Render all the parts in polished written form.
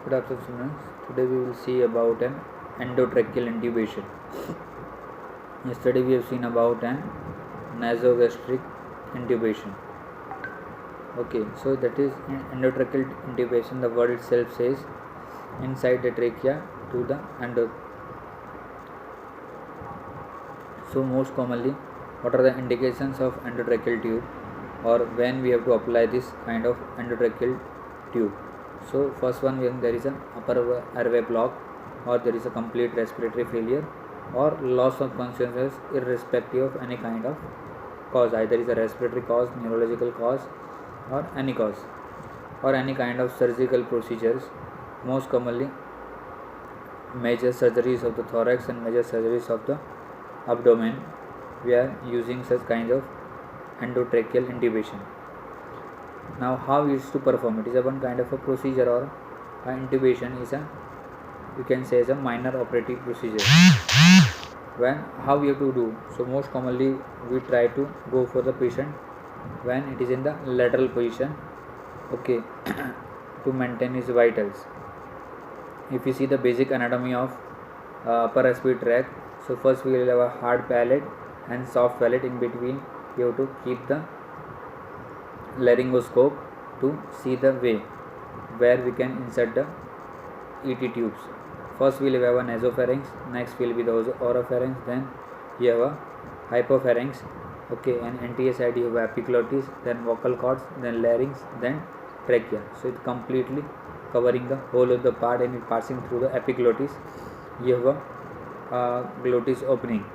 Good afternoon, students. Today we will see about an endotracheal intubation. Yesterday we have seen about an nasogastric intubation. Okay, so that is endotracheal intubation. The word itself says inside the trachea to the endo. So most commonly, what are the indications of endotracheal tube, or when we have to apply this kind of endotracheal tube? So first one, when there is an upper airway block, or there is a complete respiratory failure, or loss of consciousness irrespective of any kind of cause, either is a respiratory cause, neurological cause, or any cause, or any kind of surgical procedures. Most commonly, major surgeries of the thorax and major surgeries of the abdomen, we are using such kind of endotracheal intubation. Now how is to perform? It is a one kind of a procedure, or intubation is a, you can say, as a minor operative procedure. When how we have to do? So most commonly we try to go for the patient when it is in the lateral position, okay, to maintain his vitals. If you see the basic anatomy of upper respiratory tract, so first we will have a hard palate and soft palate. In between you have to keep the laryngoscope to see the way where we can insert the ET tubes. First we will have a nasopharynx, next will be the oropharynx, then you have a hypopharynx, okay, and anterior side you have epiglottis, then vocal cords, then larynx, then trachea. So it completely covering the whole of the part, and it passing through the epiglottis. You have a glottis opening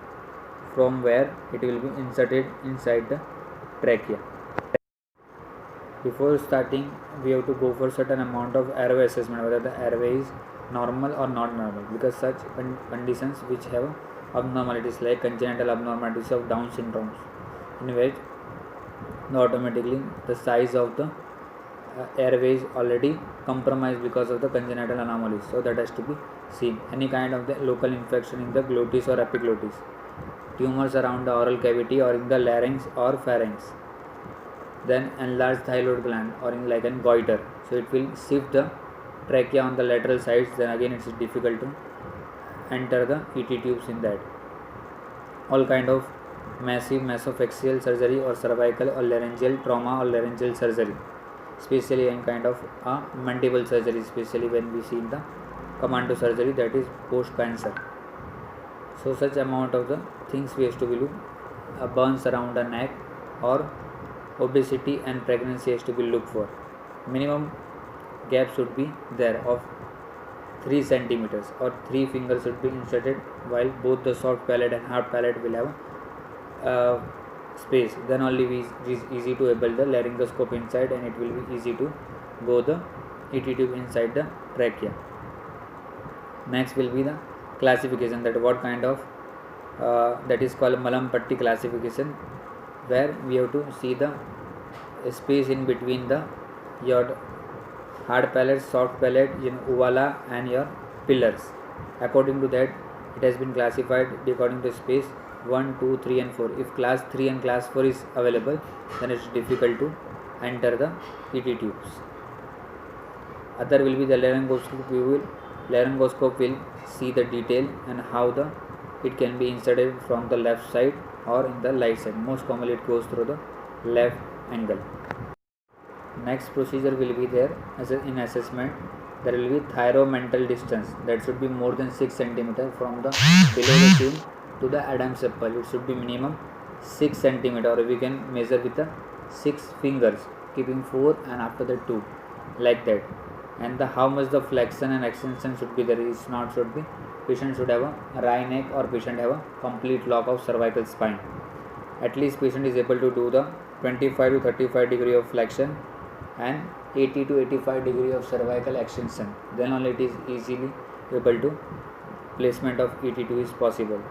from where it will be inserted inside the trachea. Before starting, we have to go for certain amount of airway assessment, whether the airway is normal or not normal, because such conditions which have abnormalities like congenital abnormalities of Down syndromes, in which automatically the size of the airway is already compromised because of the congenital anomalies, so that has to be seen. Any kind of the local infection in the glottis or epiglottis, tumors around the oral cavity or in the larynx or pharynx, then enlarged thyroid gland or in like an goiter, so it will shift the trachea on the lateral sides, then again it is difficult to enter the ET tubes in that. All kind of massive mesophageal surgery or cervical or laryngeal trauma or laryngeal surgery, especially in kind of mandible surgery, especially when we see in the commando surgery, that is post cancer. So such amount of the things we have to be look, burns around the neck or obesity and pregnancy has to be looked for. Minimum gap should be there of 3 centimeters, or 3 fingers should be inserted, while both the soft palate and hard palate will have space. Then only it is easy to able the laryngoscope inside, and it will be easy to go the ET tube inside the trachea. Next will be the classification, that what kind of that is called Mallampatti classification, where we have to see the space in between the your hard palate, soft palate, uvula and your pillars. According to that, it has been classified according to space 1, 2, 3 and 4. If class 3 and class 4 is available, then it is difficult to enter the ET tubes. Other will be the laryngoscope. Laryngoscope will see the detail and how it can be inserted from the left side or in the right side. Most commonly it goes through the left angle. Next procedure will be there as in assessment. There will be thyromental distance, that should be more than 6 cm from the below the chin to the Adam's apple. It should be minimum 6 cm, or we can measure with the 6 fingers, keeping 4 and after that 2, like that. And the how much the flexion and extension should be there is not should be. Patient should have a wry neck, or patient have a complete lock of cervical spine. At least patient is able to do the 25 to 35 degree of flexion and 80 to 85 degree of cervical extension. Then only it is easily able to placement of ET2 is possible.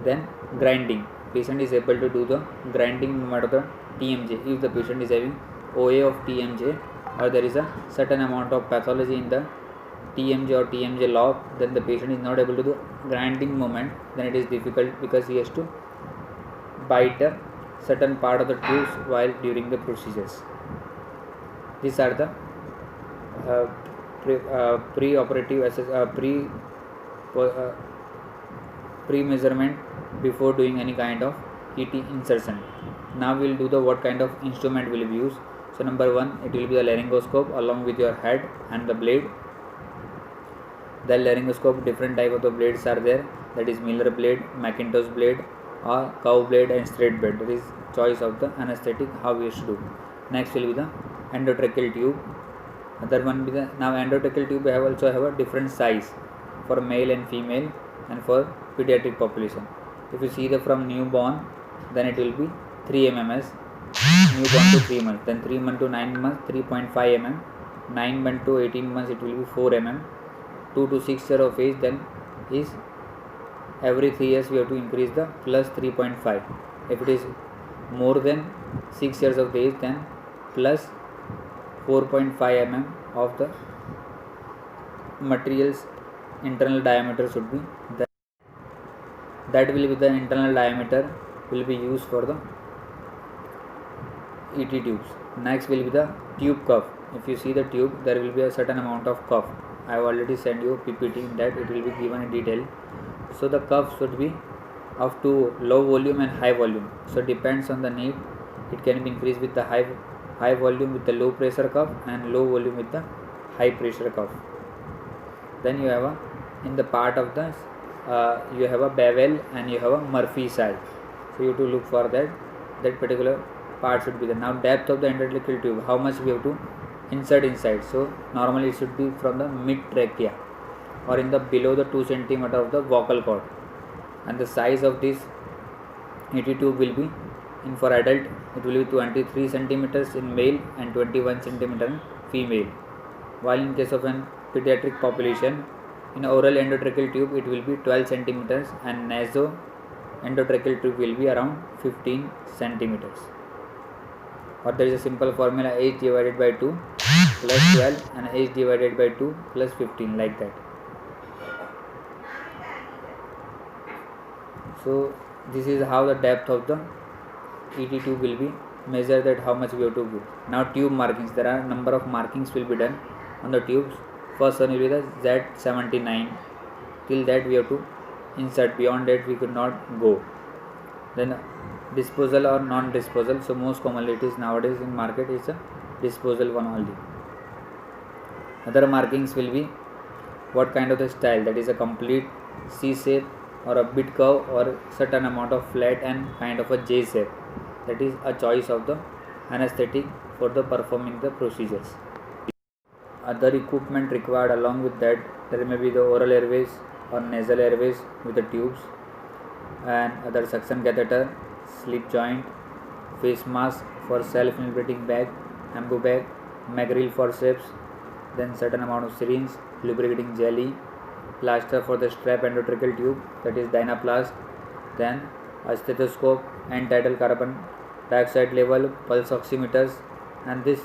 Then grinding, patient is able to do the grinding movement of the TMJ. If the patient is having OA of TMJ, or there is a certain amount of pathology in the TMJ or TMJ lock, then the patient is not able to do grinding movement, then it is difficult because he has to bite a certain part of the tubes while during the procedures. These are the pre-measurement before doing any kind of ET insertion. Now we will do the what kind of instrument will be used. So number 1, it will be the laryngoscope along with your head and the blade. The laryngoscope, different type of the blades are there, that is Miller blade, McIntosh blade, or cow blade and straight blade. That is choice of the anesthetic how we should do. Next will be the endotracheal tube. Other one be the, now endotracheal tube also have a different size for male and female and for pediatric population. If you see the from newborn, then it will be 3 mm, newborn to 3 months, then 3 months to 9 months 3.5 mm, 9 months to 18 months it will be 4 mm, 2 to 6 years of age then is every 3 years we have to increase the plus 3.5. If it is more than 6 years of age then plus 4.5 mm of the material's internal diameter should be that will be the internal diameter will be used for the ET tubes. Next will be the tube cuff. If you see the tube, there will be a certain amount of cuff. I have already sent you PPT in that it will be given in detail. So the cuff should be of two, low volume and high volume. So depends on the need. It can be increased with the high volume with the low pressure cuff and low volume with the high pressure cuff. Then you have a in the part of the you have a bevel and you have a Murphy size. So you have to look for that particular part should be there. Now depth of the endotracheal tube, how much we have to insert inside. So normally it should be from the mid trachea or in the below the 2 cm of the vocal cord, and the size of this ET tube will be in for adult it will be 23 cm in male and 21 cm in female, while in case of an pediatric population in oral endotracheal tube it will be 12 cm and naso endotracheal tube will be around 15 cm. Or there is a simple formula, h divided by 2 plus 12 and h divided by 2 plus 15, like that. So this is how the depth of the ET tube will be measured, that how much we have to give. Now tube markings, there are number of markings will be done on the tubes. First one will be the Z79, till that we have to insert, beyond that we could not go. Then disposal or non-disposal, so most commonly it is nowadays in market is a disposal one only. Other markings will be what kind of the style, that is a complete C shape or a bit curve or certain amount of flat and kind of a J shape. That is a choice of the anesthetic for the performing the procedures. Other equipment required along with that, there may be the oral airways or nasal airways with the tubes and other suction catheter, slip joint, face mask for self-inflating bag, ambu bag, McGrill forceps, then certain amount of syringe, lubricating jelly, plaster for the strap endotracheal tube, that is Dynaplast, then a stethoscope and tidal carbon dioxide level, pulse oximeters, and this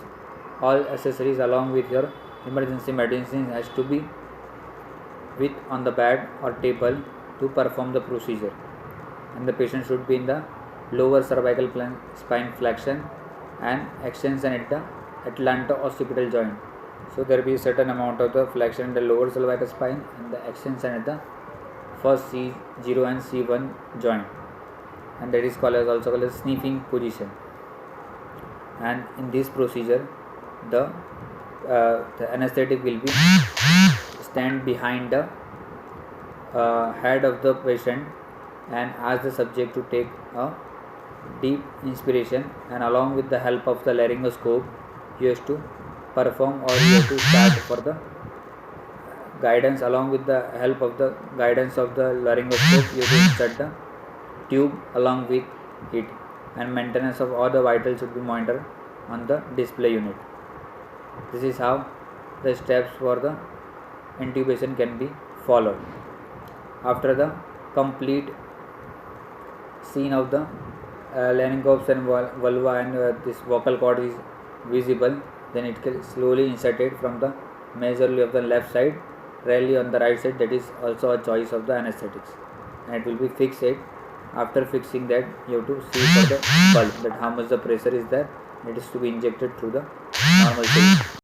all accessories along with your emergency medicine has to be with on the bed or table to perform the procedure. And the patient should be in the lower cervical spine flexion and extension at the atlanto-occipital joint. So there will be a certain amount of the flexion in the lower cervical spine and the extension at the first C0 and C1 joint, and that is also called as sniffing position. And in this procedure the anesthetic will be stand behind the head of the patient and ask the subject to take a deep inspiration, and along with the help of the laryngoscope you have to perform or you have to start for the guidance. Along with the help of the guidance of the laryngoscope you have to insert the tube along with it, and maintenance of all the vitals should be monitored on the display unit. This is how the steps for the intubation can be followed. After the complete scene of the laryngops and vulva and this vocal cord is visible, then it can slowly inserted from the majorly of the left side, rarely on the right side. That is also a choice of the anesthetics, and it will be fixed. After fixing that you have to see for the bulb that how much the pressure is there. It is to be injected through the normal syringe.